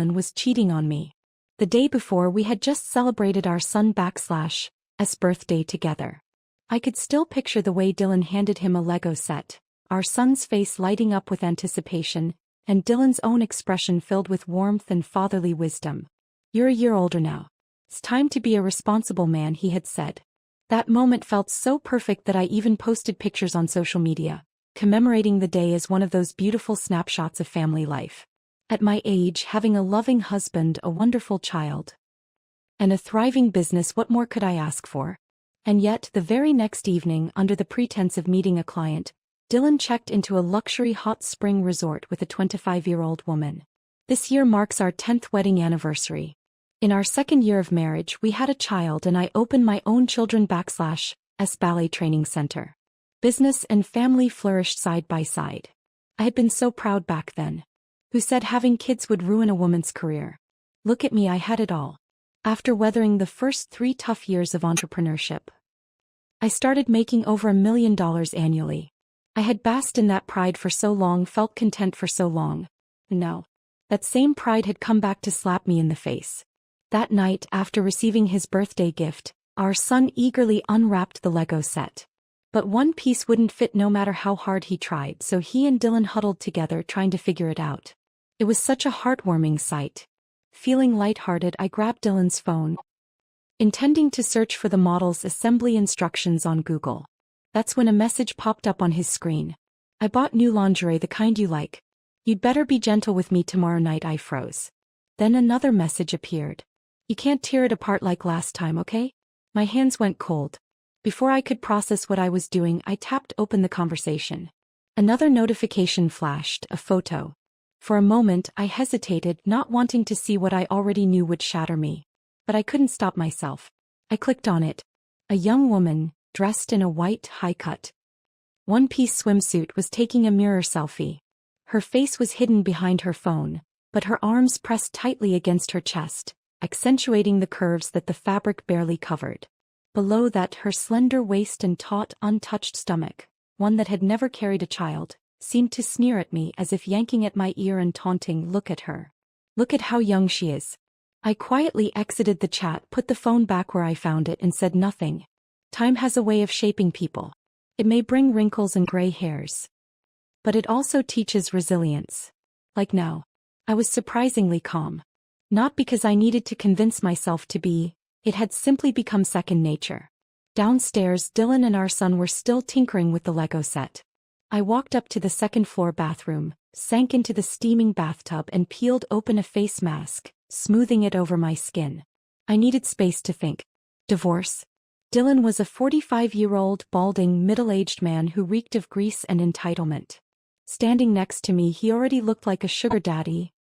Dylan was cheating on me. The day before we had just celebrated our son/s birthday together. I could still picture the way Dylan handed him a Lego set, our son's face lighting up with anticipation, and Dylan's own expression filled with warmth and fatherly wisdom. "You're a year older now. It's time to be a responsible man," he had said. That moment felt so perfect that I even posted pictures on social media, commemorating the day as one of those beautiful snapshots of family life. At my age, having a loving husband, a wonderful child, and a thriving business, what more could I ask for? And yet, the very next evening, under the pretense of meeting a client, Dylan checked into a luxury hot spring resort with a 25-year-old woman. This year marks our 10th wedding anniversary. In our second year of marriage, we had a child, and I opened my own children/s ballet training center. Business and family flourished side by side. I had been so proud back then. Who said having kids would ruin a woman's career? Look at me, I had it all. After weathering the first 3 tough years of entrepreneurship, I started making over $1 million annually. I had basked in that pride for so long, felt content for so long. Now, that same pride had come back to slap me in the face. That night, after receiving his birthday gift, our son eagerly unwrapped the Lego set. But one piece wouldn't fit no matter how hard he tried, so he and Dylan huddled together trying to figure it out. It was such a heartwarming sight. Feeling lighthearted, I grabbed Dylan's phone, intending to search for the model's assembly instructions on Google. That's when a message popped up on his screen. "I bought new lingerie, the kind you like. You'd better be gentle with me tomorrow night." I froze. Then another message appeared. "You can't tear it apart like last time, okay?" My hands went cold. Before I could process what I was doing, I tapped open the conversation. Another notification flashed, a photo. For a moment, I hesitated, not wanting to see what I already knew would shatter me. But I couldn't stop myself. I clicked on it. A young woman, dressed in a white, high-cut, one-piece swimsuit, was taking a mirror selfie. Her face was hidden behind her phone, but her arms pressed tightly against her chest, accentuating the curves that the fabric barely covered. Below that, her slender waist and taut, untouched stomach, one that had never carried a child, seemed to sneer at me, as if yanking at my ear and taunting, "Look at her. Look at how young she is." I quietly exited the chat, put the phone back where I found it, and said nothing. Time has a way of shaping people. It may bring wrinkles and gray hairs, but it also teaches resilience. Like now, I was surprisingly calm. Not because I needed to convince myself to be, it had simply become second nature. Downstairs, Dylan and our son were still tinkering with the Lego set. I walked up to the second-floor bathroom, sank into the steaming bathtub, and peeled open a face mask, smoothing it over my skin. I needed space to think. Divorce? Dylan was a 45-year-old, balding, middle-aged man who reeked of grease and entitlement. Standing next to me, he already looked like a sugar daddy,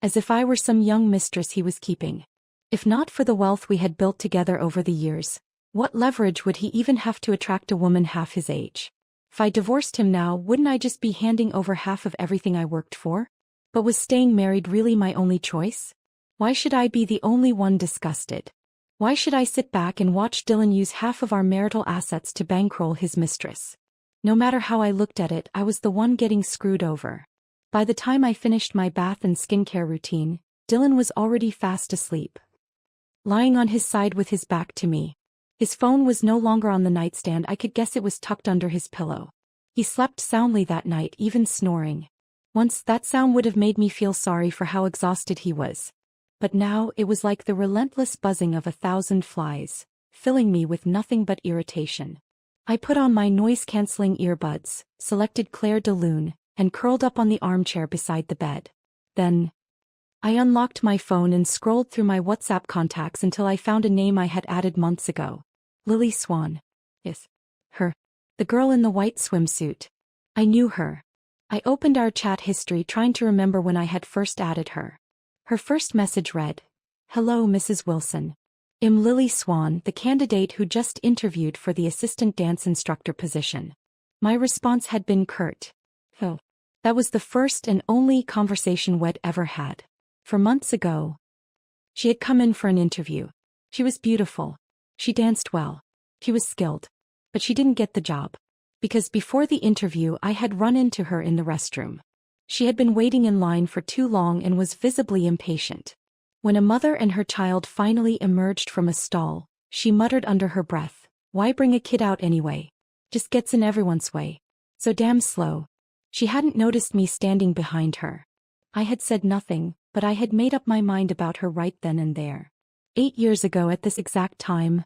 as if I were some young mistress he was keeping. If not for the wealth we had built together over the years, what leverage would he even have to attract a woman half his age? If I divorced him now, wouldn't I just be handing over half of everything I worked for? But was staying married really my only choice? Why should I be the only one disgusted? Why should I sit back and watch Dylan use half of our marital assets to bankroll his mistress? No matter how I looked at it, I was the one getting screwed over. By the time I finished my bath and skincare routine, Dylan was already fast asleep, lying on his side with his back to me. His phone was no longer on the nightstand. I could guess it was tucked under his pillow. He slept soundly that night, even snoring. Once, that sound would have made me feel sorry for how exhausted he was. But now, it was like the relentless buzzing of 1,000 flies, filling me with nothing but irritation. I put on my noise-canceling earbuds, selected Claire de Lune, and curled up on the armchair beside the bed. Then, I unlocked my phone and scrolled through my WhatsApp contacts until I found a name I had added months ago. Lily Swan. Yes. Her. The girl in the white swimsuit. I knew her. I opened our chat history, trying to remember when I had first added her. Her first message read, "Hello, Mrs. Wilson. I'm Lily Swan, the candidate who just interviewed for the assistant dance instructor position." My response had been curt. "Oh." That was the first and only conversation we'd ever had. For months ago, she had come in for an interview. She was beautiful. She danced well. She was skilled. But she didn't get the job. Because before the interview, I had run into her in the restroom. She had been waiting in line for too long and was visibly impatient. When a mother and her child finally emerged from a stall, she muttered under her breath, "Why bring a kid out anyway? Just gets in everyone's way. So damn slow." She hadn't noticed me standing behind her. I had said nothing, but I had made up my mind about her right then and there. 8 years ago at this exact time,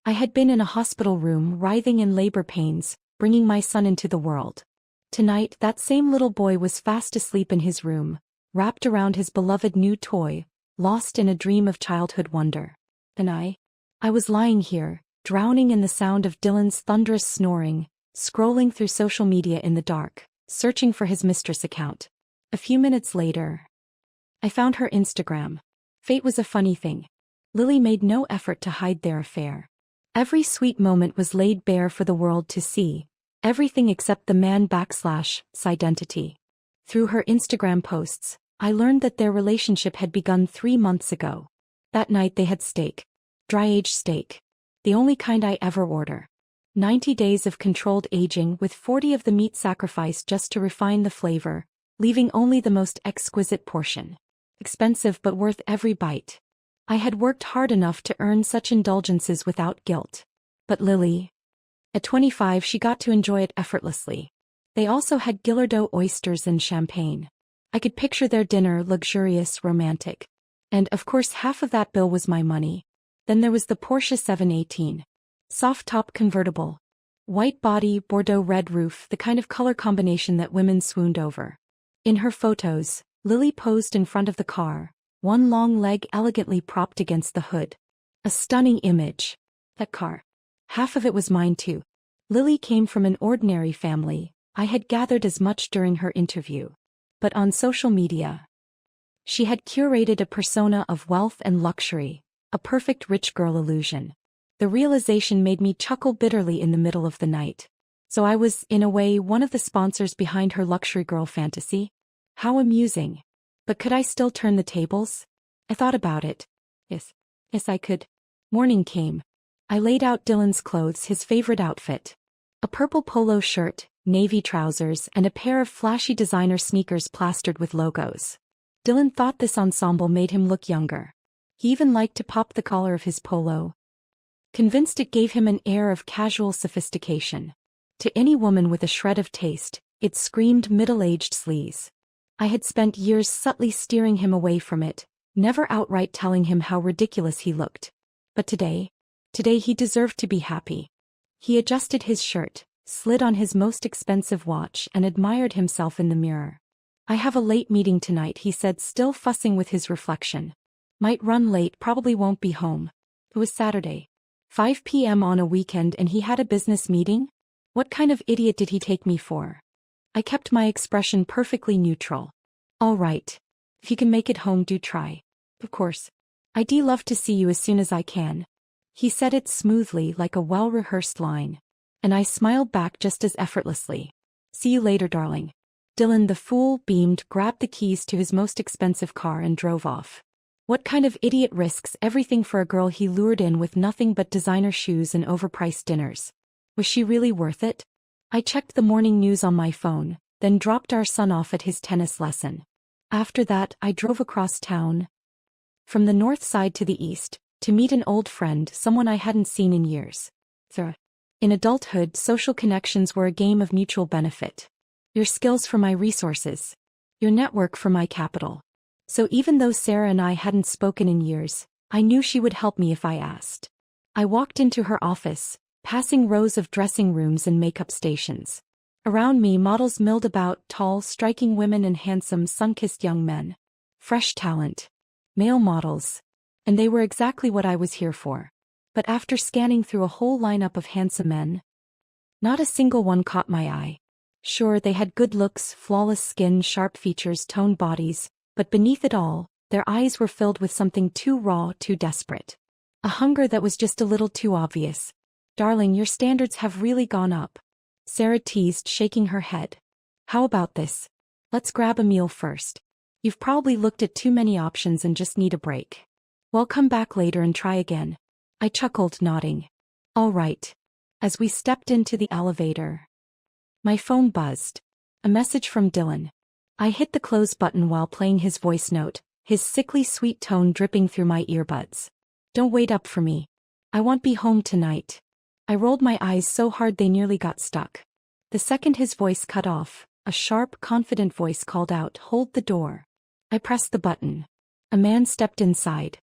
I had been in a hospital room writhing in labor pains, bringing my son into the world. Tonight, that same little boy was fast asleep in his room, wrapped around his beloved new toy, lost in a dream of childhood wonder. And I was lying here, drowning in the sound of Dylan's thunderous snoring, scrolling through social media in the dark, searching for his mistress account. A few minutes later, I found her Instagram. Fate was a funny thing. Lily made no effort to hide their affair. Every sweet moment was laid bare for the world to see, everything except the man/'s identity. Through her Instagram posts, I learned that their relationship had begun 3 months ago. That night they had steak. Dry-aged steak. The only kind I ever order. 90 days of controlled aging with 40 of the meat sacrificed just to refine the flavor, leaving only the most exquisite portion. Expensive but worth every bite. I had worked hard enough to earn such indulgences without guilt. But Lily? At 25 she got to enjoy it effortlessly. They also had Guillerdo oysters and champagne. I could picture their dinner, luxurious, romantic. And, of course, half of that bill was my money. Then there was the Porsche 718. Soft-top convertible. White body, Bordeaux red roof, the kind of color combination that women swooned over. In her photos, Lily posed in front of the car, one long leg elegantly propped against the hood. A stunning image. That car. Half of it was mine too. Lily came from an ordinary family. I had gathered as much during her interview. But on social media, she had curated a persona of wealth and luxury, a perfect rich girl illusion. The realization made me chuckle bitterly in the middle of the night. So I was, in a way, one of the sponsors behind her luxury girl fantasy? How amusing. But could I still turn the tables? I thought about it. Yes, I could. Morning came. I laid out Dylan's clothes, his favorite outfit. A purple polo shirt, navy trousers, and a pair of flashy designer sneakers plastered with logos. Dylan thought this ensemble made him look younger. He even liked to pop the collar of his polo, convinced it gave him an air of casual sophistication. To any woman with a shred of taste, it screamed middle-aged sleaze. I had spent years subtly steering him away from it, never outright telling him how ridiculous he looked. But today he deserved to be happy. He adjusted his shirt, slid on his most expensive watch, and admired himself in the mirror. "I have a late meeting tonight," he said, still fussing with his reflection. "Might run late, probably won't be home." It was Saturday. 5 p.m. on a weekend and he had a business meeting? What kind of idiot did he take me for? I kept my expression perfectly neutral. "All right. If you can make it home, do try." "Of course. I'd love to see you as soon as I can." He said it smoothly, like a well-rehearsed line. And I smiled back just as effortlessly. "See you later, darling." Dylan, the fool, beamed, grabbed the keys to his most expensive car and drove off. What kind of idiot risks everything for a girl he lured in with nothing but designer shoes and overpriced dinners? Was she really worth it? I checked the morning news on my phone, then dropped our son off at his tennis lesson. After that, I drove across town, from the north side to the east, to meet an old friend, someone I hadn't seen in years. In adulthood, social connections were a game of mutual benefit. Your skills for my resources. Your network for my capital. So even though Sarah and I hadn't spoken in years, I knew she would help me if I asked. I walked into her office, passing rows of dressing rooms and makeup stations. Around me, models milled about, tall, striking women and handsome, sun-kissed young men. Fresh talent. Male models. And they were exactly what I was here for. But after scanning through a whole lineup of handsome men, not a single one caught my eye. Sure, they had good looks, flawless skin, sharp features, toned bodies, but beneath it all, their eyes were filled with something too raw, too desperate. A hunger that was just a little too obvious. "Darling, your standards have really gone up," Sarah teased, shaking her head. "How about this? Let's grab a meal first. You've probably looked at too many options and just need a break. Well, come back later and try again." I chuckled, nodding. "All right." As we stepped into the elevator, my phone buzzed. A message from Dylan. I hit the close button while playing his voice note, his sickly sweet tone dripping through my earbuds. Don't wait up for me. I won't be home tonight. I rolled my eyes so hard they nearly got stuck. The second his voice cut off, a sharp, confident voice called out, "Hold the door." I pressed the button. A man stepped inside.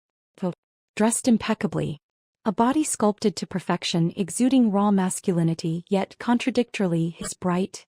Dressed impeccably. A body sculpted to perfection, exuding raw masculinity, yet contradictorily his bright,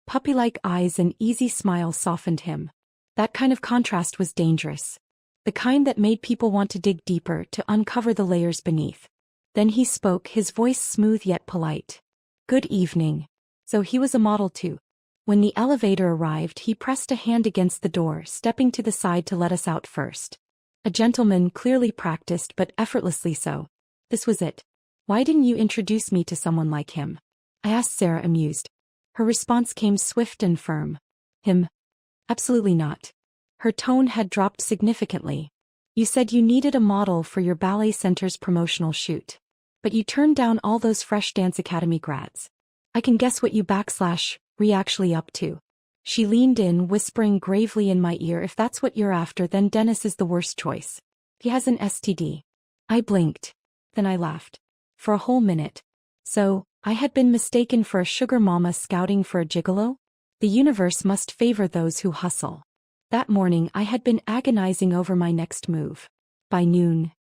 puppy-like eyes and easy smile softened him. That kind of contrast was dangerous. The kind that made people want to dig deeper to uncover the layers beneath. Then he spoke, his voice smooth yet polite. "Good evening." So he was a model too. When the elevator arrived, he pressed a hand against the door, stepping to the side to let us out first. A gentleman, clearly practiced but effortlessly so. This was it. "Why didn't you introduce me to someone like him?" I asked Sarah, amused. Her response came swift and firm. "Him? Absolutely not." Her tone had dropped significantly. "You said you needed a model for your ballet center's promotional shoot. But you turned down all those fresh dance academy grads. I can guess what you /re actually up to." She leaned in, whispering gravely in my ear, "If that's what you're after, then Dennis is the worst choice. He has an STD. I blinked. Then I laughed. For a whole minute. So, I had been mistaken for a sugar mama scouting for a gigolo? The universe must favor those who hustle. That morning I had been agonizing over my next move. By noon,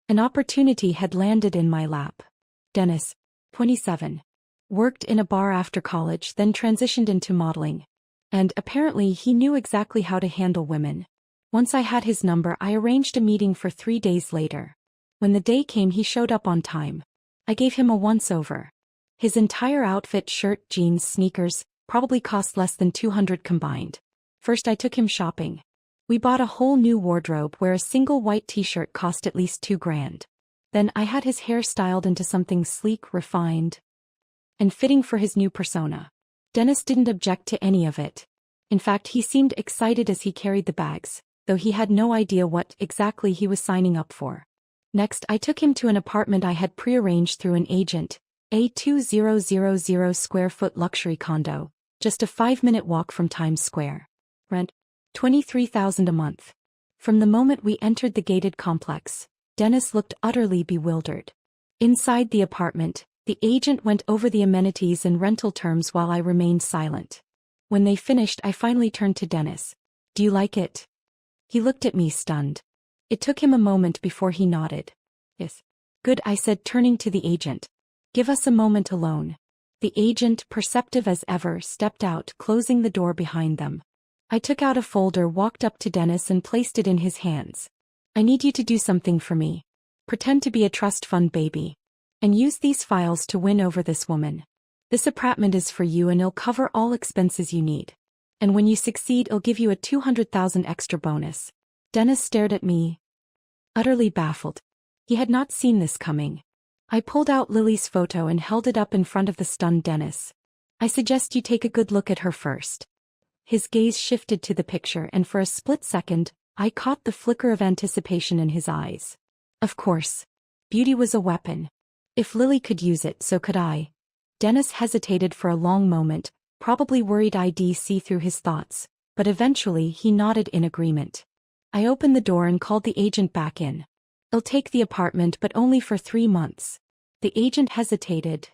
an opportunity had landed in my lap. Dennis, 27. Worked in a bar after college, then transitioned into modeling. And apparently he knew exactly how to handle women. Once I had his number, I arranged a meeting for 3 days later. When the day came, he showed up on time. I gave him a once-over. His entire outfit, shirt, jeans, sneakers, probably cost less than $200 combined. First I took him shopping. We bought a whole new wardrobe where a single white t-shirt cost at least $2,000. Then I had his hair styled into something sleek, refined, and fitting for his new persona. Dennis didn't object to any of it. In fact, he seemed excited as he carried the bags, though he had no idea what exactly he was signing up for. Next, I took him to an apartment I had prearranged through an agent, a 2,000 square foot luxury condo, just a 5-minute walk from Times Square. Rent, $23,000 a month. From the moment we entered the gated complex, Dennis looked utterly bewildered. Inside the apartment, the agent went over the amenities and rental terms while I remained silent. When they finished, I finally turned to Dennis. "Do you like it?" He looked at me stunned. It took him a moment before he nodded. "Yes." "Good," I said, turning to the agent. "Give us a moment alone." The agent, perceptive as ever, stepped out, closing the door behind them. I took out a folder, walked up to Dennis and placed it in his hands. "I need you to do something for me. Pretend to be a trust fund baby. And use these files to win over this woman. This apartment is for you and it'll cover all expenses you need. And when you succeed, it'll give you a $200,000 extra bonus." Dennis stared at me, utterly baffled. He had not seen this coming. I pulled out Lily's photo and held it up in front of the stunned Dennis. "I suggest you take a good look at her first." His gaze shifted to the picture, and for a split second, I caught the flicker of anticipation in his eyes. Of course. Beauty was a weapon. If Lily could use it, so could I. Dennis hesitated for a long moment, probably worried I'd see through his thoughts, but eventually he nodded in agreement. I opened the door and called the agent back in. "I'll take the apartment, but only for 3 months. The agent hesitated.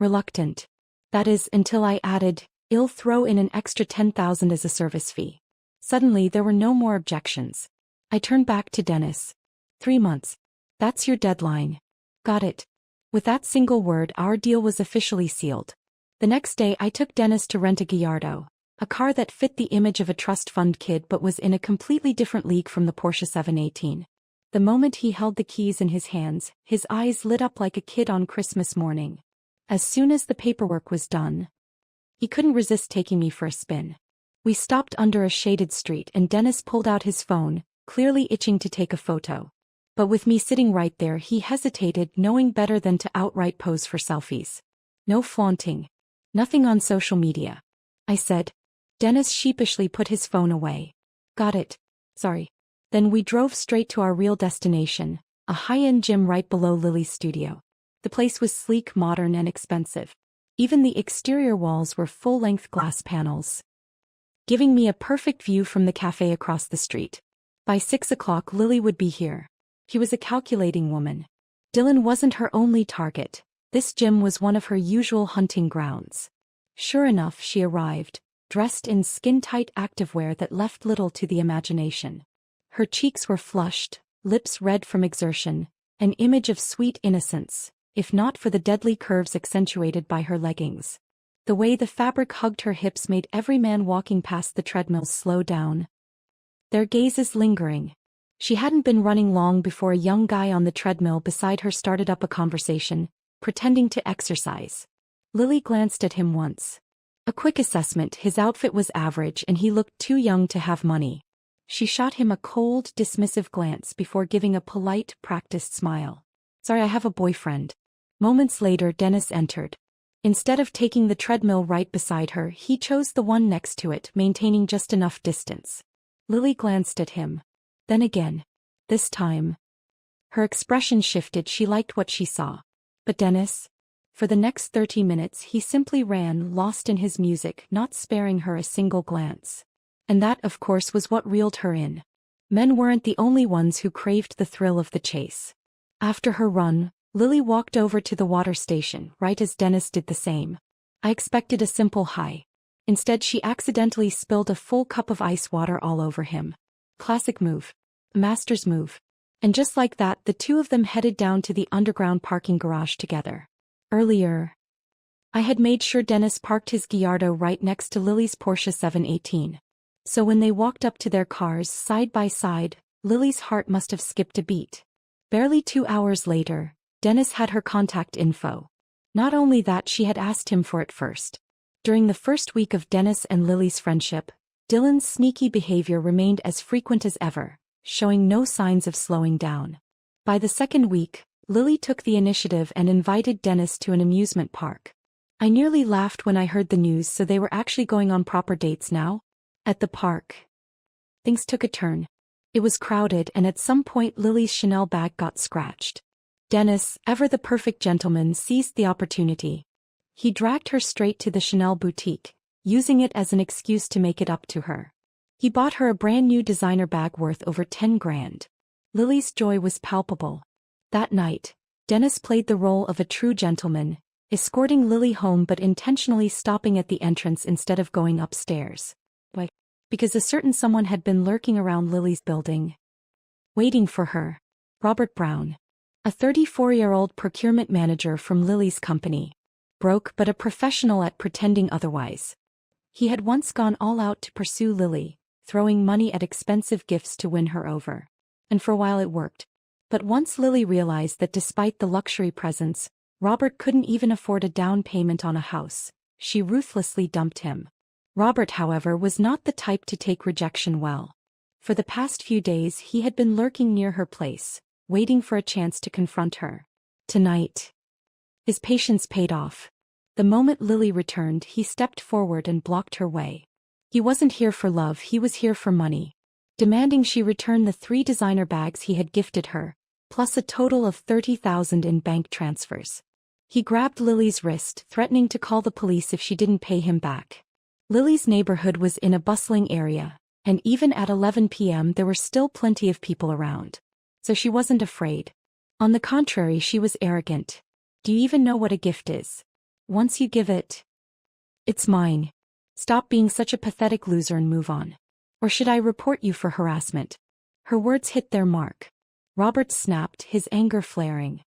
Reluctant. "That is, until I added, I'll throw in an extra $10,000 as a service fee." Suddenly there were no more objections. I turned back to Dennis. 3 months. That's your deadline. Got it. With that single word, our deal was officially sealed. The next day I took Dennis to rent a Gallardo, a car that fit the image of a trust fund kid but was in a completely different league from the Porsche 718. The moment he held the keys in his hands, his eyes lit up like a kid on Christmas morning. As soon as the paperwork was done, he couldn't resist taking me for a spin. We stopped under a shaded street and Dennis pulled out his phone, clearly itching to take a photo. But with me sitting right there, he hesitated, knowing better than to outright pose for selfies. "No flaunting. Nothing on social media," I said. Dennis sheepishly put his phone away. "Got it. Sorry." Then we drove straight to our real destination, a high-end gym right below Lily's studio. The place was sleek, modern, and expensive. Even the exterior walls were full-length glass panels. giving me a perfect view from the cafe across the street. By 6 o'clock Lily would be here. She was a calculating woman. Dylan wasn't her only target. This gym was one of her usual hunting grounds. Sure enough, she arrived, dressed in skin-tight activewear that left little to the imagination. Her cheeks were flushed, lips red from exertion, an image of sweet innocence, if not for the deadly curves accentuated by her leggings. The way the fabric hugged her hips made every man walking past the treadmill slow down, their gazes lingering. She hadn't been running long before a young guy on the treadmill beside her started up a conversation, pretending to exercise. Lily glanced at him once. A quick assessment: his outfit was average and he looked too young to have money. She shot him a cold, dismissive glance before giving a polite, practiced smile. "Sorry, I have a boyfriend." Moments later Dennis entered. Instead of taking the treadmill right beside her, he chose the one next to it, maintaining just enough distance. Lily glanced at him. Then again. This time, her expression shifted. She liked what she saw. But Dennis? For the next 30 minutes he simply ran, lost in his music, not sparing her a single glance. And that, of course, was what reeled her in. Men weren't the only ones who craved the thrill of the chase. After her run, Lily walked over to the water station, right as Dennis did the same. I expected a simple hi. Instead she accidentally spilled a full cup of ice water all over him. Classic move. A master's move. And just like that, the two of them headed down to the underground parking garage together. Earlier, I had made sure Dennis parked his Gallardo right next to Lily's Porsche 718. So when they walked up to their cars side by side, Lily's heart must have skipped a beat. Barely 2 hours later, Dennis had her contact info. Not only that, she had asked him for it first. During the first week of Dennis and Lily's friendship, Dylan's sneaky behavior remained as frequent as ever, showing no signs of slowing down. By the second week, Lily took the initiative and invited Dennis to an amusement park. I nearly laughed when I heard the news, so they were actually going on proper dates now? At the park, things took a turn. It was crowded, and at some point Lily's Chanel bag got scratched. Dennis, ever the perfect gentleman, seized the opportunity. He dragged her straight to the Chanel boutique, using it as an excuse to make it up to her. He bought her a brand new designer bag worth over 10 grand. Lily's joy was palpable. That night, Dennis played the role of a true gentleman, escorting Lily home but intentionally stopping at the entrance instead of going upstairs. Why? Because a certain someone had been lurking around Lily's building, waiting for her. Robert Brown. A 34-year-old procurement manager from Lily's company. Broke but a professional at pretending otherwise. He had once gone all out to pursue Lily, throwing money at expensive gifts to win her over. And for a while it worked. But once Lily realized that despite the luxury presents, Robert couldn't even afford a down payment on a house, she ruthlessly dumped him. Robert, however, was not the type to take rejection well. For the past few days he had been lurking near her place, waiting for a chance to confront her. Tonight, his patience paid off. The moment Lily returned, he stepped forward and blocked her way. He wasn't here for love, he was here for money. Demanding she return the 3 designer bags he had gifted her, plus a total of $30,000 in bank transfers. He grabbed Lily's wrist, threatening to call the police if she didn't pay him back. Lily's neighborhood was in a bustling area, and even at 11 p.m. there were still plenty of people around. So she wasn't afraid. On the contrary, she was arrogant. Do you even know what a gift is? Once you give it, it's mine. Stop being such a pathetic loser and move on. Or should I report you for harassment? Her words hit their mark. Robert snapped, his anger flaring.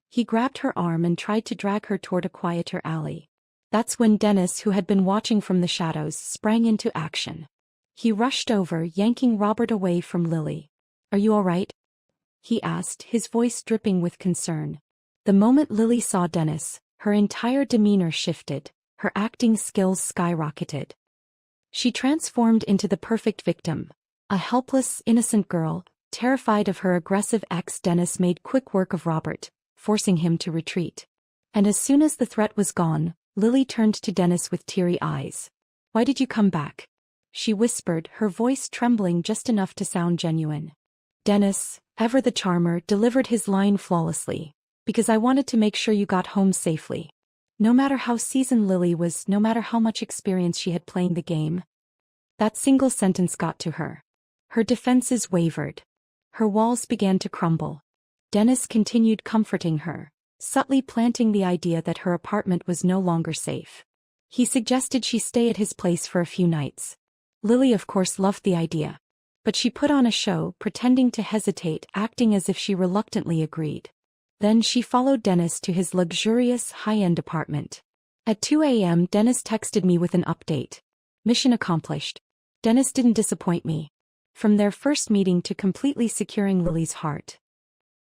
He grabbed her arm and tried to drag her toward a quieter alley. That's when Dennis, who had been watching from the shadows, sprang into action. He rushed over, yanking Robert away from Lily. "Are you all right?" he asked, his voice dripping with concern. The moment Lily saw Dennis, her entire demeanor shifted, her acting skills skyrocketed. She transformed into the perfect victim, a helpless, innocent girl, terrified of her aggressive ex. Dennis made quick work of Robert, forcing him to retreat. And as soon as the threat was gone, Lily turned to Dennis with teary eyes. "Why did you come back?" she whispered, her voice trembling just enough to sound genuine. Dennis, ever the charmer, delivered his line flawlessly. "Because I wanted to make sure you got home safely." No matter how seasoned Lily was, no matter how much experience she had playing the game, That single sentence got to her. Her defenses wavered. Her walls began to crumble. Dennis continued comforting her, subtly planting the idea that her apartment was no longer safe. He suggested she stay at his place for a few nights. Lily of course loved the idea. But she put on a show, pretending to hesitate, acting as if she reluctantly agreed. Then she followed Dennis to his luxurious, high-end apartment. At 2 a.m. Dennis texted me with an update. Mission accomplished. Dennis didn't disappoint me. From their first meeting to completely securing Lily's heart.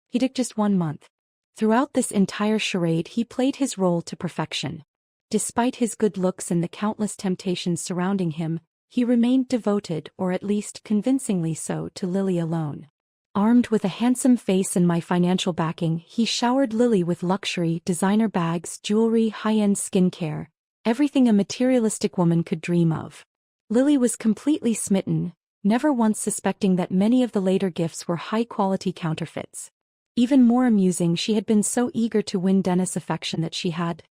He took just 1 month. Throughout this entire charade he played his role to perfection. Despite his good looks and the countless temptations surrounding him, he remained devoted, or at least convincingly so, to Lily alone. Armed with a handsome face and my financial backing, he showered Lily with luxury, designer bags, jewelry, high-end skincare, everything a materialistic woman could dream of. Lily was completely smitten, never once suspecting that many of the later gifts were high-quality counterfeits. Even more amusing, she had been so eager to win Dennis' affection that she had,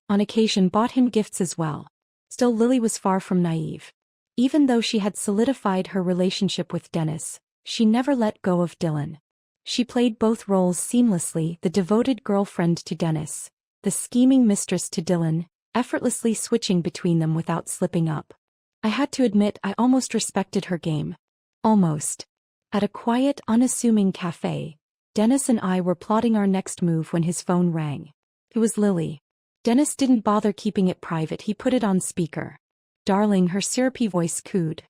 on occasion, bought him gifts as well. Still, Lily was far from naive. Even though she had solidified her relationship with Dennis, she never let go of Dylan. She played both roles seamlessly, the devoted girlfriend to Dennis, the scheming mistress to Dylan, effortlessly switching between them without slipping up. I had to admit I almost respected her game. Almost. At a quiet, unassuming cafe, Dennis and I were plotting our next move when his phone rang. It was Lily. Dennis didn't bother keeping it private, he put it on speaker. Darling, her syrupy voice cooed.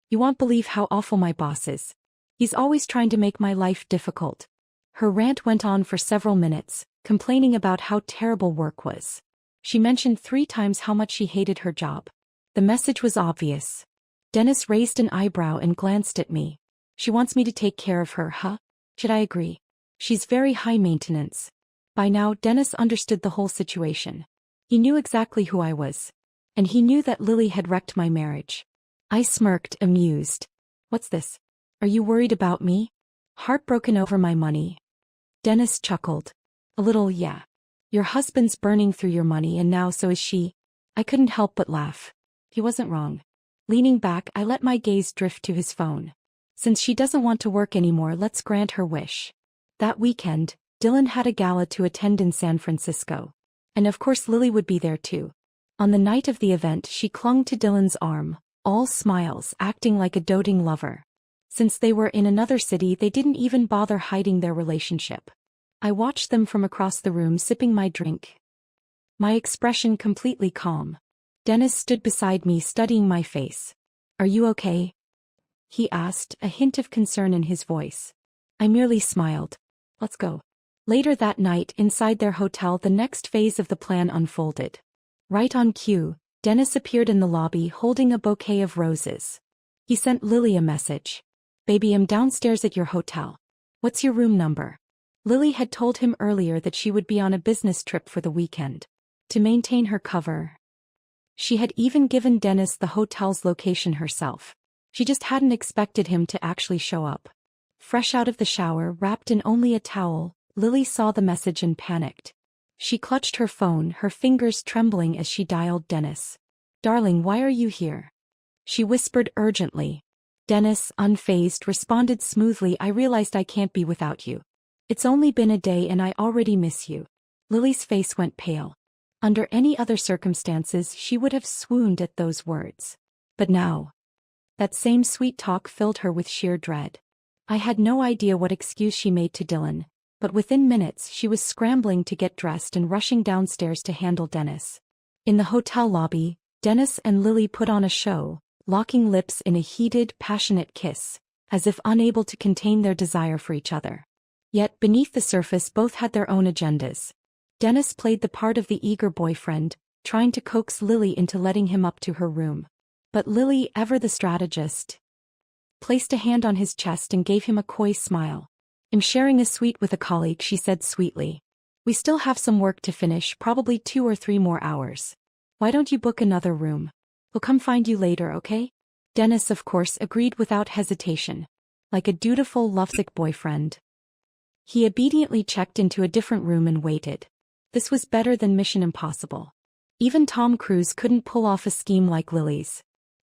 You won't believe how awful my boss is. He's always trying to make my life difficult. Her rant went on for several minutes, complaining about how terrible work was. She mentioned 3 times how much she hated her job. The message was obvious. Dennis raised an eyebrow and glanced at me. She wants me to take care of her, huh? Should I agree? She's very high maintenance. By now, Dennis understood the whole situation. He knew exactly who I was. And he knew that Lily had wrecked my marriage. I smirked, amused. What's this? Are you worried about me? Heartbroken over my money? Dennis chuckled. A little, yeah. Your husband's burning through your money and now so is she. I couldn't help but laugh. He wasn't wrong. Leaning back, I let my gaze drift to his phone. Since she doesn't want to work anymore, let's grant her wish. That weekend, Dylan had a gala to attend in San Francisco. And of course Lily would be there too. On the night of the event, she clung to Dylan's arm, all smiles, acting like a doting lover. Since they were in another city, they didn't even bother hiding their relationship. I watched them from across the room, sipping my drink. My expression completely calm. Dennis stood beside me, studying my face. Are you okay? He asked, a hint of concern in his voice. I merely smiled. Let's go. Later that night, inside their hotel, the next phase of the plan unfolded. Right on cue, Dennis appeared in the lobby holding a bouquet of roses. He sent Lily a message. Baby, I'm downstairs at your hotel. What's your room number? Lily had told him earlier that she would be on a business trip for the weekend. To maintain her cover, she had even given Dennis the hotel's location herself. She just hadn't expected him to actually show up. Fresh out of the shower, wrapped in only a towel, Lily saw the message and panicked. She clutched her phone, her fingers trembling as she dialed Dennis. Darling, why are you here? She whispered urgently. Dennis, unfazed, responded smoothly. I realized I can't be without you. It's only been a day and I already miss you. Lily's face went pale. Under any other circumstances, she would have swooned at those words. But now, that same sweet talk filled her with sheer dread. I had no idea what excuse she made to Dylan, but within minutes she was scrambling to get dressed and rushing downstairs to handle Dennis. In the hotel lobby, Dennis and Lily put on a show, locking lips in a heated, passionate kiss, as if unable to contain their desire for each other. Yet beneath the surface both had their own agendas. Dennis played the part of the eager boyfriend, trying to coax Lily into letting him up to her room. But Lily, ever the strategist, placed a hand on his chest and gave him a coy smile. I'm sharing a suite with a colleague, she said sweetly. We still have some work to finish, probably 2 or 3 more hours. Why don't you book another room? We'll come find you later, okay? Dennis, of course, agreed without hesitation. Like a dutiful, lovesick boyfriend, he obediently checked into a different room and waited. This was better than Mission Impossible. Even Tom Cruise couldn't pull off a scheme like Lily's.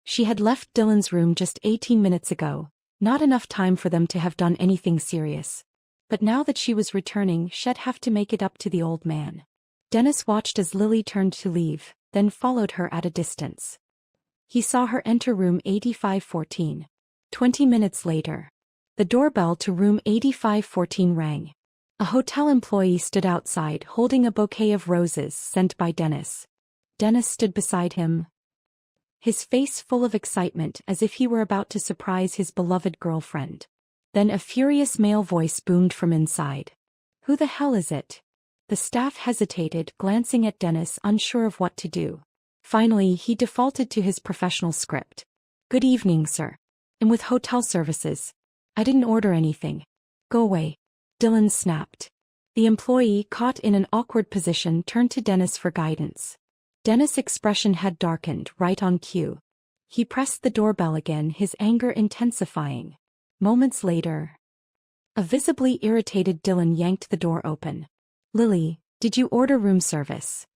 She had left Dylan's room just 18 minutes ago, not enough time for them to have done anything serious. But now that she was returning, she'd have to make it up to the old man. Dennis watched as Lily turned to leave, then followed her at a distance. He saw her enter room 8514. 20 minutes later, the doorbell to room 8514 rang. A hotel employee stood outside holding a bouquet of roses sent by Dennis. Dennis stood beside him, his face full of excitement as if he were about to surprise his beloved girlfriend. Then a furious male voice boomed from inside. "Who the hell is it?" The staff hesitated, glancing at Dennis, unsure of what to do. Finally, he defaulted to his professional script. "Good evening, sir. I'm with hotel services. I didn't order anything." "Go away," Dylan snapped. The employee, caught in an awkward position, turned to Dennis for guidance. Dennis' expression had darkened right on cue. He pressed the doorbell again, his anger intensifying. Moments later, a visibly irritated Dylan yanked the door open. "Lily, did you order room service?"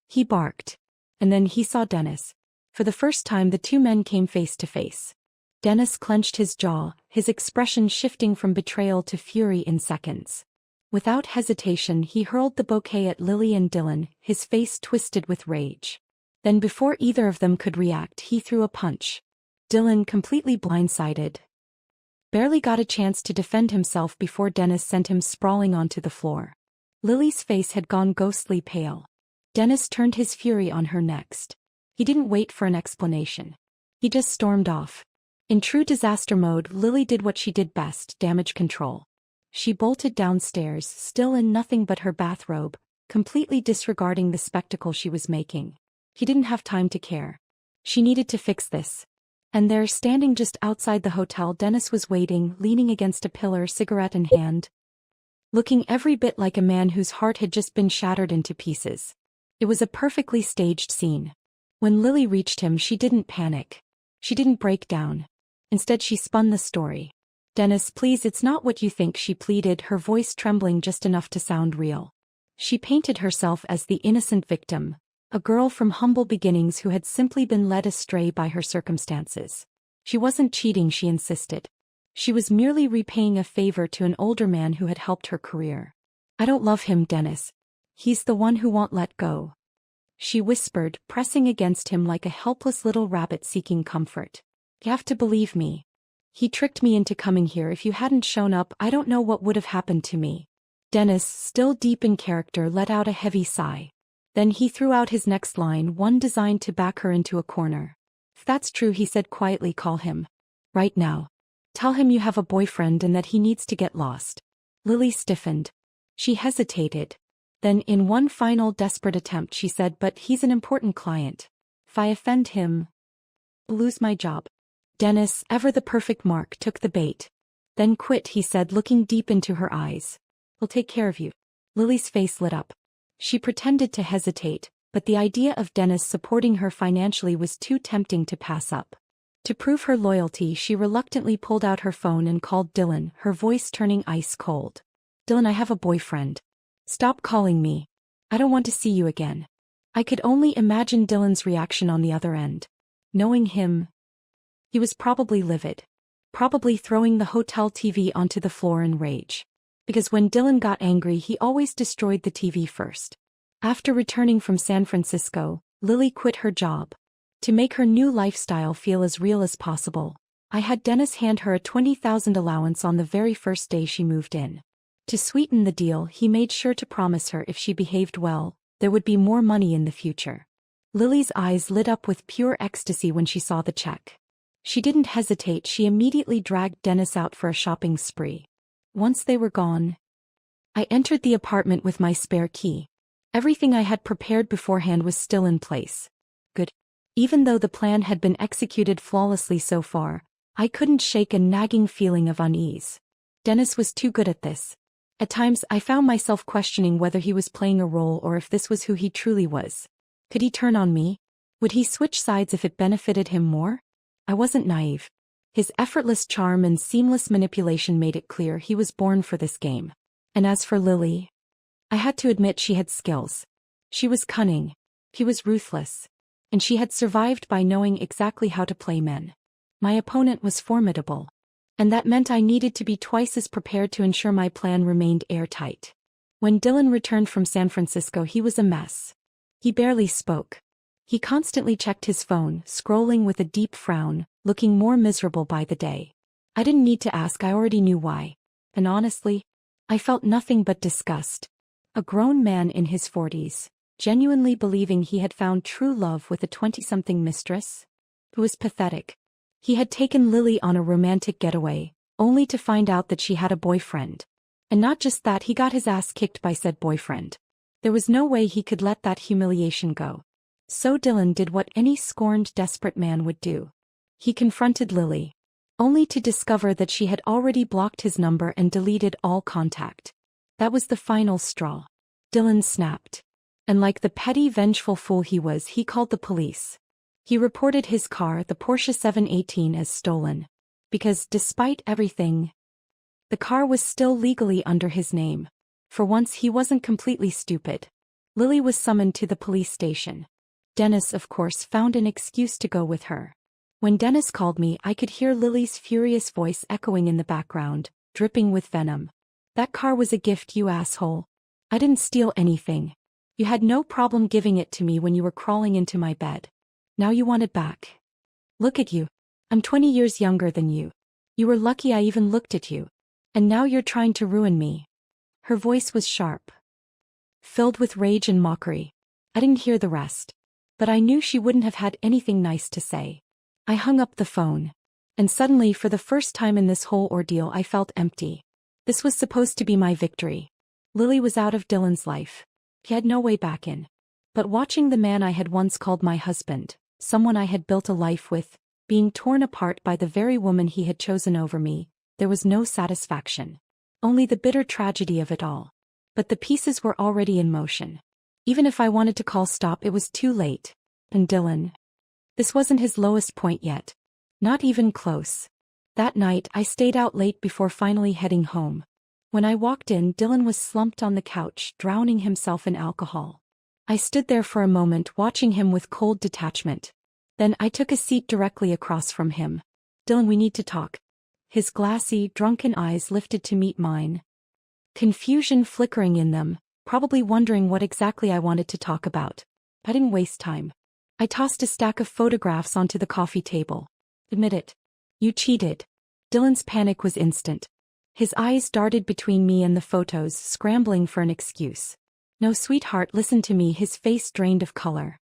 he barked. And then he saw Dennis. For the first time, the two men came face to face. Dennis clenched his jaw, his expression shifting from betrayal to fury in seconds. Without hesitation, he hurled the bouquet at Lily and Dylan, his face twisted with rage. Then, before either of them could react, he threw a punch. Dylan, completely blindsided, barely got a chance to defend himself before Dennis sent him sprawling onto the floor. Lily's face had gone ghostly pale. Dennis turned his fury on her next. He didn't wait for an explanation. He just stormed off. In true disaster mode, Lily did what she did best: damage control. She bolted downstairs, still in nothing but her bathrobe, completely disregarding the spectacle she was making. He didn't have time to care. She needed to fix this. And there, standing just outside the hotel, Dennis was waiting, leaning against a pillar, cigarette in hand, looking every bit like a man whose heart had just been shattered into pieces. It was a perfectly staged scene. When Lily reached him, she didn't panic. She didn't break down. Instead, she spun the story. "Dennis, please, it's not what you think," she pleaded, her voice trembling just enough to sound real. She painted herself as the innocent victim, a girl from humble beginnings who had simply been led astray by her circumstances. She wasn't cheating, she insisted. She was merely repaying a favor to an older man who had helped her career. "I don't love him, Dennis. He's the one who won't let go," she whispered, pressing against him like a helpless little rabbit seeking comfort. "You have to believe me. He tricked me into coming here. If you hadn't shown up, I don't know what would have happened to me." Dennis, still deep in character, let out a heavy sigh. Then he threw out his next line, one designed to back her into a corner. "If that's true," he said quietly, "call him. Right now. Tell him you have a boyfriend and that he needs to get lost." Lily stiffened. She hesitated. Then, in one final desperate attempt, she said, "But he's an important client. If I offend him, I'll lose my job." Dennis, ever the perfect mark, took the bait. "Then quit," he said, looking deep into her eyes. "I'll take care of you." Lily's face lit up. She pretended to hesitate, but the idea of Dennis supporting her financially was too tempting to pass up. To prove her loyalty, she reluctantly pulled out her phone and called Dylan, her voice turning ice cold. "Dylan, I have a boyfriend. Stop calling me. I don't want to see you again." I could only imagine Dylan's reaction on the other end. Knowing him, he was probably livid. Probably throwing the hotel TV onto the floor in rage. Because when Dylan got angry, he always destroyed the TV first. After returning from San Francisco, Lily quit her job. To make her new lifestyle feel as real as possible, I had Dennis hand her a $20,000 allowance on the very first day she moved in. To sweeten the deal, he made sure to promise her if she behaved well, there would be more money in the future. Lily's eyes lit up with pure ecstasy when she saw the check. She didn't hesitate, she immediately dragged Dennis out for a shopping spree. Once they were gone, I entered the apartment with my spare key. Everything I had prepared beforehand was still in place. Good. Even though the plan had been executed flawlessly so far, I couldn't shake a nagging feeling of unease. Dennis was too good at this. At times, I found myself questioning whether he was playing a role or if this was who he truly was. Could he turn on me? Would he switch sides if it benefited him more? I wasn't naive. His effortless charm and seamless manipulation made it clear he was born for this game. And as for Lily, I had to admit she had skills. She was cunning. He was ruthless. and she had survived by knowing exactly how to play men. My opponent was formidable. And that meant I needed to be twice as prepared to ensure my plan remained airtight. When Dylan returned from San Francisco, he was a mess. He barely spoke. He constantly checked his phone, scrolling with a deep frown, looking more miserable by the day. I didn't need to ask, I already knew why. And honestly, I felt nothing but disgust. A grown man in his 40s, genuinely believing he had found true love with a 20-something mistress? It was pathetic. He had taken Lily on a romantic getaway, only to find out that she had a boyfriend. And not just that, he got his ass kicked by said boyfriend. There was no way he could let that humiliation go. So Dylan did what any scorned, desperate man would do. He confronted Lily, only to discover that she had already blocked his number and deleted all contact. That was the final straw. Dylan snapped. And like the petty, vengeful fool he was, he called the police. He reported his car, the Porsche 718, as stolen. Because, despite everything, the car was still legally under his name. For once he wasn't completely stupid. Lily was summoned to the police station. Dennis, of course, found an excuse to go with her. When Dennis called me, I could hear Lily's furious voice echoing in the background, dripping with venom. That car was a gift, you asshole. I didn't steal anything. You had no problem giving it to me when you were crawling into my bed. Now you want it back. Look at you. I'm 20 years younger than you. You were lucky I even looked at you. And now you're trying to ruin me. Her voice was sharp, filled with rage and mockery. I didn't hear the rest. But I knew she wouldn't have had anything nice to say. I hung up the phone. And suddenly, for the first time in this whole ordeal, I felt empty. This was supposed to be my victory. Lily was out of Dylan's life. He had no way back in. But watching the man I had once called my husband, someone I had built a life with, being torn apart by the very woman he had chosen over me, there was no satisfaction. Only the bitter tragedy of it all. But the pieces were already in motion. Even if I wanted to call stop, it was too late. And Dylan. This wasn't his lowest point yet. Not even close. That night, I stayed out late before finally heading home. When I walked in, Dylan was slumped on the couch, drowning himself in alcohol. I stood there for a moment, watching him with cold detachment. Then I took a seat directly across from him. Dylan, we need to talk. His glassy, drunken eyes lifted to meet mine. Confusion flickering in them, probably wondering what exactly I wanted to talk about. I didn't waste time. I tossed a stack of photographs onto the coffee table. Admit it. You cheated. Dylan's panic was instant. His eyes darted between me and the photos, scrambling for an excuse. No, sweetheart, listen to me. His face drained of color.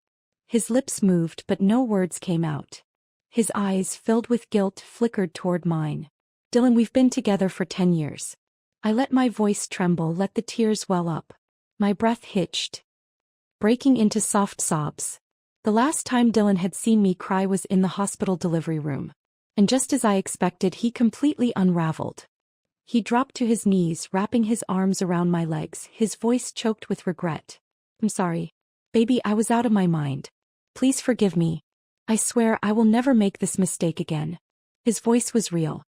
His lips moved, but no words came out. His eyes, filled with guilt, flickered toward mine. Dylan, we've been together for 10 years. I let my voice tremble, let the tears well up. My breath hitched, breaking into soft sobs. The last time Dylan had seen me cry was in the hospital delivery room. And just as I expected, he completely unraveled. He dropped to his knees, wrapping his arms around my legs, his voice choked with regret. I'm sorry. Baby, I was out of my mind. Please forgive me. I swear I will never make this mistake again. His voice was real.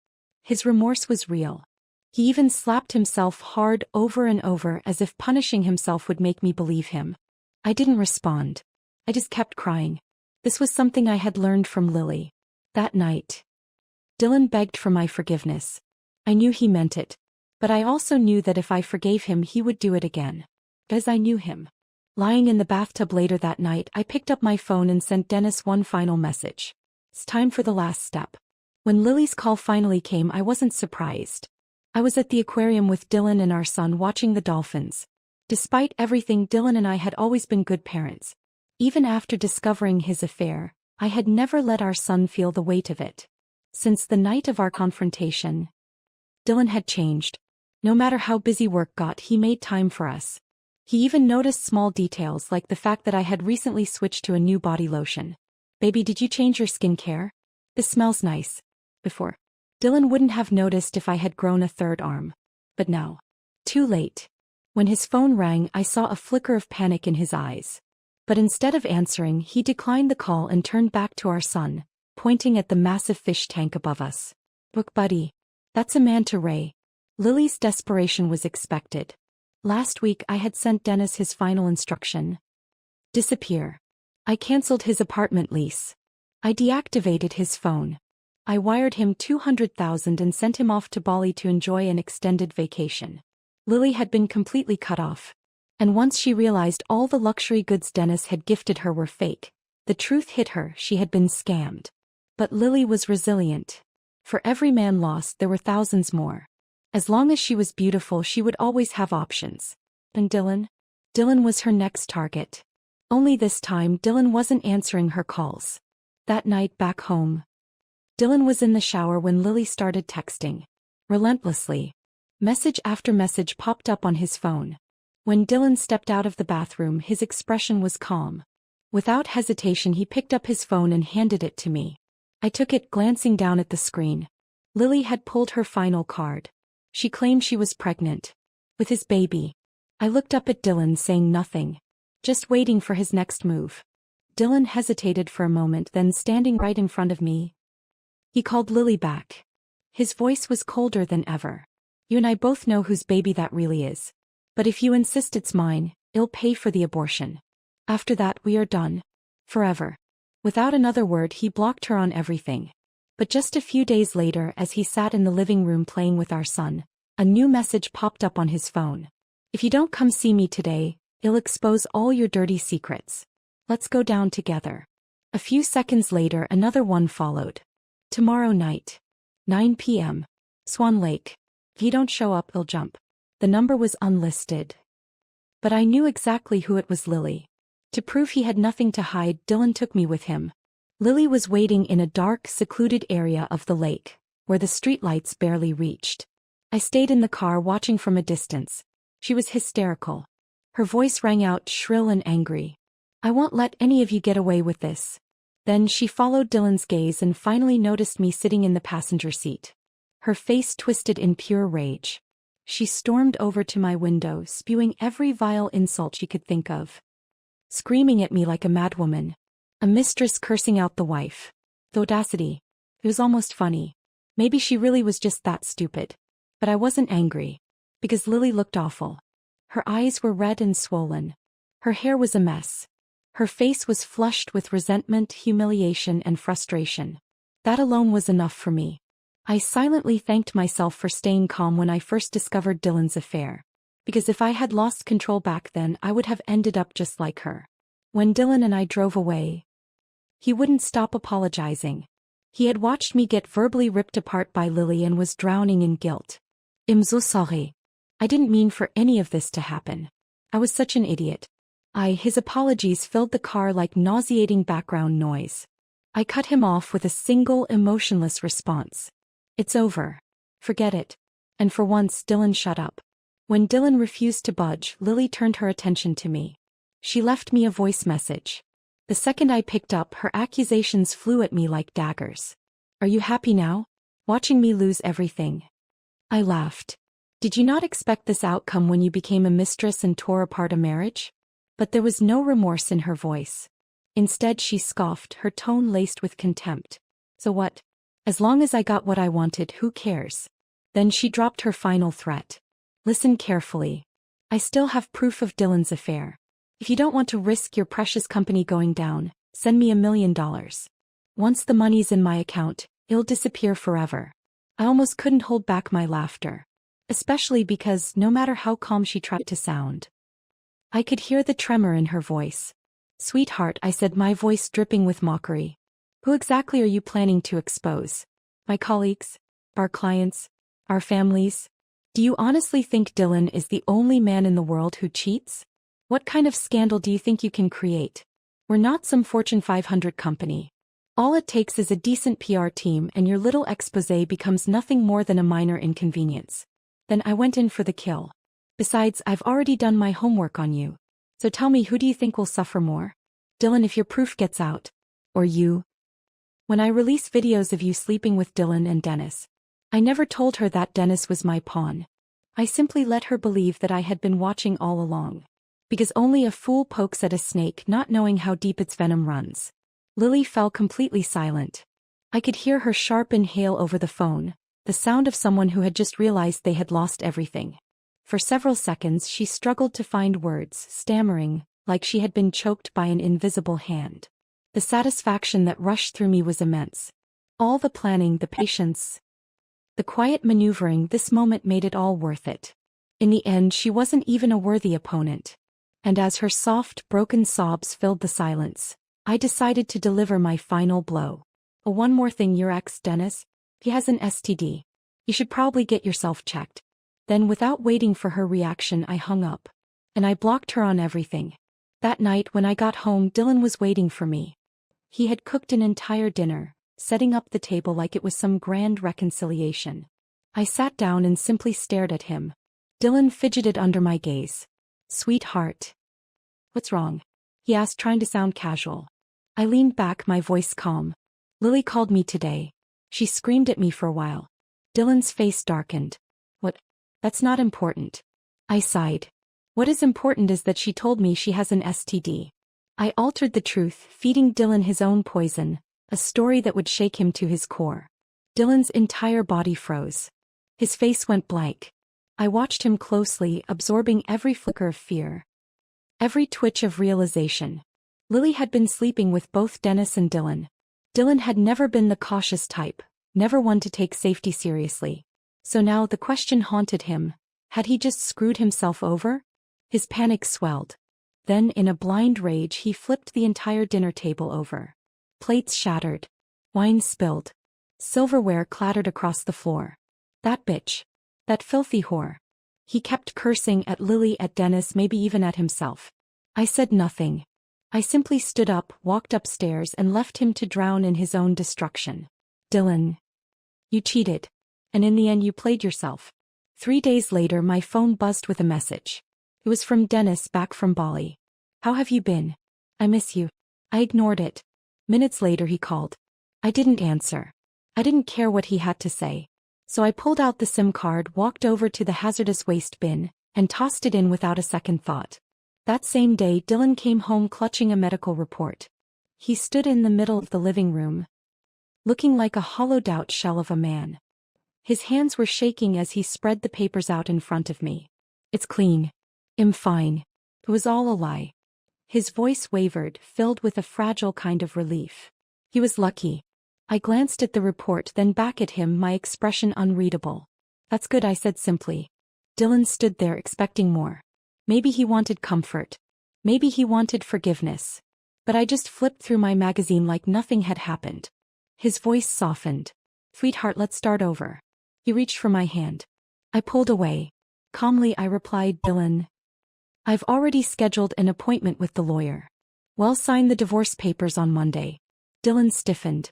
His remorse was real. He even slapped himself hard over and over as if punishing himself would make me believe him. I didn't respond. I just kept crying. This was something I had learned from Lily. That night, Dylan begged for my forgiveness. I knew he meant it. But I also knew that if I forgave him, he would do it again. As I knew him. Lying in the bathtub later that night, I picked up my phone and sent Dennis one final message. It's time for the last step. When Lily's call finally came, I wasn't surprised. I was at the aquarium with Dylan and our son watching the dolphins. Despite everything, Dylan and I had always been good parents. Even after discovering his affair, I had never let our son feel the weight of it. Since the night of our confrontation, Dylan had changed. No matter how busy work got, he made time for us. He even noticed small details like the fact that I had recently switched to a new body lotion. Baby, did you change your skincare? This smells nice. Before, Dylan wouldn't have noticed if I had grown a third arm. But now, too late. When his phone rang, I saw a flicker of panic in his eyes. But instead of answering, he declined the call and turned back to our son, pointing at the massive fish tank above us. Look, buddy. That's a manta ray. Lily's desperation was expected. Last week I had sent Dennis his final instruction. Disappear. I canceled his apartment lease. I deactivated his phone. I wired him 200,000 and sent him off to Bali to enjoy an extended vacation. Lily had been completely cut off. And once she realized all the luxury goods Dennis had gifted her were fake, the truth hit her: she had been scammed. But Lily was resilient. For every man lost, there were thousands more. As long as she was beautiful, she would always have options. And Dylan? Dylan was her next target. Only this time, Dylan wasn't answering her calls. That night back home, Dylan was in the shower when Lily started texting. Relentlessly. Message after message popped up on his phone. When Dylan stepped out of the bathroom, his expression was calm. Without hesitation, he picked up his phone and handed it to me. I took it, glancing down at the screen. Lily had pulled her final card. She claimed she was pregnant. With his baby. I looked up at Dylan, saying nothing. Just waiting for his next move. Dylan hesitated for a moment, then standing right in front of me, he called Lily back. His voice was colder than ever. You and I both know whose baby that really is. But if you insist it's mine, I'll pay for the abortion. After that, we are done. Forever. Without another word, he blocked her on everything. But just a few days later, as he sat in the living room playing with our son, a new message popped up on his phone. If you don't come see me today, I'll expose all your dirty secrets. Let's go down together. A few seconds later, another one followed. Tomorrow night. 9 p.m. Swan Lake. If you don't show up, I'll jump. The number was unlisted. But I knew exactly who it was: Lily. To prove he had nothing to hide, Dylan took me with him. Lily was waiting in a dark, secluded area of the lake, where the streetlights barely reached. I stayed in the car, watching from a distance. She was hysterical. Her voice rang out, shrill and angry. I won't let any of you get away with this. Then she followed Dylan's gaze and finally noticed me sitting in the passenger seat. Her face twisted in pure rage. She stormed over to my window, spewing every vile insult she could think of. Screaming at me like a madwoman. A mistress cursing out the wife. The audacity. It was almost funny. Maybe she really was just that stupid. But I wasn't angry. Because Lily looked awful. Her eyes were red and swollen. Her hair was a mess. Her face was flushed with resentment, humiliation, and frustration. That alone was enough for me. I silently thanked myself for staying calm when I first discovered Dylan's affair. Because if I had lost control back then, I would have ended up just like her. When Dylan and I drove away, he wouldn't stop apologizing. He had watched me get verbally ripped apart by Lily and was drowning in guilt. I'm so sorry. I didn't mean for any of this to happen. I was such an idiot. His apologies filled the car like nauseating background noise. I cut him off with a single emotionless response. It's over. Forget it. And for once, Dylan shut up. When Dylan refused to budge, Lily turned her attention to me. She left me a voice message. The second I picked up, her accusations flew at me like daggers. Are you happy now? Watching me lose everything? I laughed. Did you not expect this outcome when you became a mistress and tore apart a marriage? But there was no remorse in her voice. Instead, she scoffed, her tone laced with contempt. So what? As long as I got what I wanted, who cares? Then she dropped her final threat. Listen carefully. I still have proof of Dylan's affair. If you don't want to risk your precious company going down, send me $1 million. Once the money's in my account, it'll disappear forever. I almost couldn't hold back my laughter. Especially because, no matter how calm she tried to sound, I could hear the tremor in her voice. Sweetheart, I said, my voice dripping with mockery. Who exactly are you planning to expose? My colleagues? Our clients? Our families? Do you honestly think Dylan is the only man in the world who cheats? What kind of scandal do you think you can create? We're not some Fortune 500 company. All it takes is a decent PR team and your little exposé becomes nothing more than a minor inconvenience. Then I went in for the kill. Besides, I've already done my homework on you. So tell me, who do you think will suffer more? Dylan, if your proof gets out. Or you? When I release videos of you sleeping with Dylan and Dennis, I never told her that Dennis was my pawn. I simply let her believe that I had been watching all along. Because only a fool pokes at a snake, not knowing how deep its venom runs. Lily fell completely silent. I could hear her sharp inhale over the phone, the sound of someone who had just realized they had lost everything. For several seconds she struggled to find words, stammering, like she had been choked by an invisible hand. The satisfaction that rushed through me was immense. All the planning, the patience, the quiet maneuvering, this moment made it all worth it. In the end, she wasn't even a worthy opponent. And as her soft, broken sobs filled the silence, I decided to deliver my final blow. Oh, one more thing, your ex, Dennis, he has an STD. You should probably get yourself checked. Then, without waiting for her reaction, I hung up. And I blocked her on everything. That night when I got home, Dylan was waiting for me. He had cooked an entire dinner, setting up the table like it was some grand reconciliation. I sat down and simply stared at him. Dylan fidgeted under my gaze. "Sweetheart. What's wrong?" he asked, trying to sound casual. I leaned back, my voice calm. "Lily called me today. She screamed at me for a while." Dylan's face darkened. "What? That's not important." I sighed. "What is important is that she told me she has an STD." I altered the truth, feeding Dylan his own poison, a story that would shake him to his core. Dylan's entire body froze. His face went blank. I watched him closely, absorbing every flicker of fear, every twitch of realization. Lily had been sleeping with both Dennis and Dylan. Dylan had never been the cautious type, never one to take safety seriously. So now the question haunted him: had he just screwed himself over? His panic swelled. Then, in a blind rage, he flipped the entire dinner table over. Plates shattered. Wine spilled. Silverware clattered across the floor. "That bitch. That filthy whore." He kept cursing at Lily, at Dennis, maybe even at himself. I said nothing. I simply stood up, walked upstairs, and left him to drown in his own destruction. "Dylan, you cheated. And in the end you played yourself." 3 days later, my phone buzzed with a message. It was from Dennis, back from Bali. "How have you been? I miss you." I ignored it. Minutes later he called. I didn't answer. I didn't care what he had to say. So I pulled out the SIM card, walked over to the hazardous waste bin, and tossed it in without a second thought. That same day, Dylan came home clutching a medical report. He stood in the middle of the living room, looking like a hollowed-out shell of a man. His hands were shaking as he spread the papers out in front of me. "It's clean. I'm fine. It was all a lie." His voice wavered, filled with a fragile kind of relief. He was lucky. I glanced at the report, then back at him, my expression unreadable. "That's good," I said simply. Dylan stood there, expecting more. Maybe he wanted comfort. Maybe he wanted forgiveness. But I just flipped through my magazine like nothing had happened. His voice softened. "Sweetheart, let's start over." He reached for my hand. I pulled away. Calmly I replied, "Dylan, I've already scheduled an appointment with the lawyer. We'll sign the divorce papers on Monday." Dylan stiffened.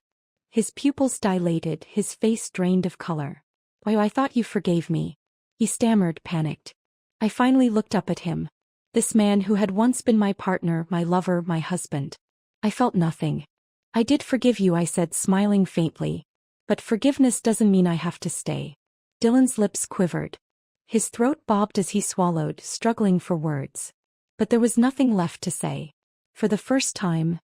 His pupils dilated, his face drained of color. "Why, I thought you forgave me." He stammered, panicked. I finally looked up at him. This man who had once been my partner, my lover, my husband. I felt nothing. "I did forgive you," I said, smiling faintly. "But forgiveness doesn't mean I have to stay." Dylan's lips quivered. His throat bobbed as he swallowed, struggling for words. But there was nothing left to say. For the first time,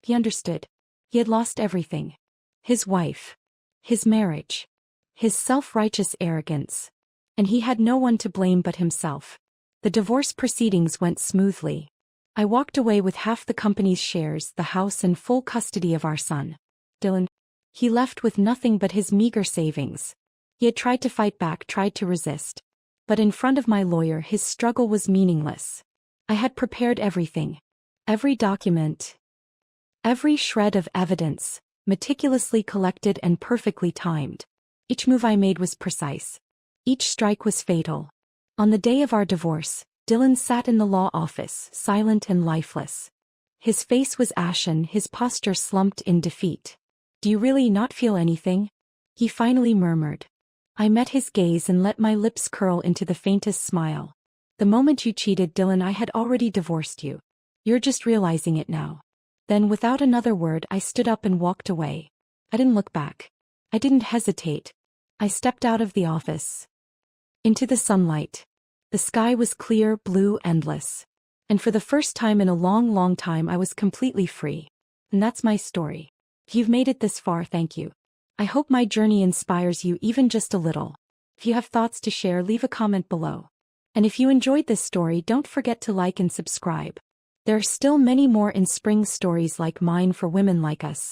he understood. He had lost everything. His wife. His marriage. His self-righteous arrogance. And he had no one to blame but himself. The divorce proceedings went smoothly. I walked away with half the company's shares, the house, and full custody of our son. Dylan. He left with nothing but his meager savings. He had tried to fight back, tried to resist. But in front of my lawyer, his struggle was meaningless. I had prepared everything. Every document. Every shred of evidence, meticulously collected and perfectly timed. Each move I made was precise. Each strike was fatal. On the day of our divorce, Dylan sat in the law office, silent and lifeless. His face was ashen, his posture slumped in defeat. "Do you really not feel anything?" he finally murmured. I met his gaze and let my lips curl into the faintest smile. "The moment you cheated, Dylan, I had already divorced you. You're just realizing it now." Then, without another word, I stood up and walked away. I didn't look back. I didn't hesitate. I stepped out of the office. Into the sunlight. The sky was clear, blue, endless. And for the first time in a long, long time, I was completely free. And that's my story. If you've made it this far, thank you. I hope my journey inspires you even just a little. If you have thoughts to share, leave a comment below. And if you enjoyed this story, don't forget to like and subscribe. There are still many more in spring stories like mine for women like us.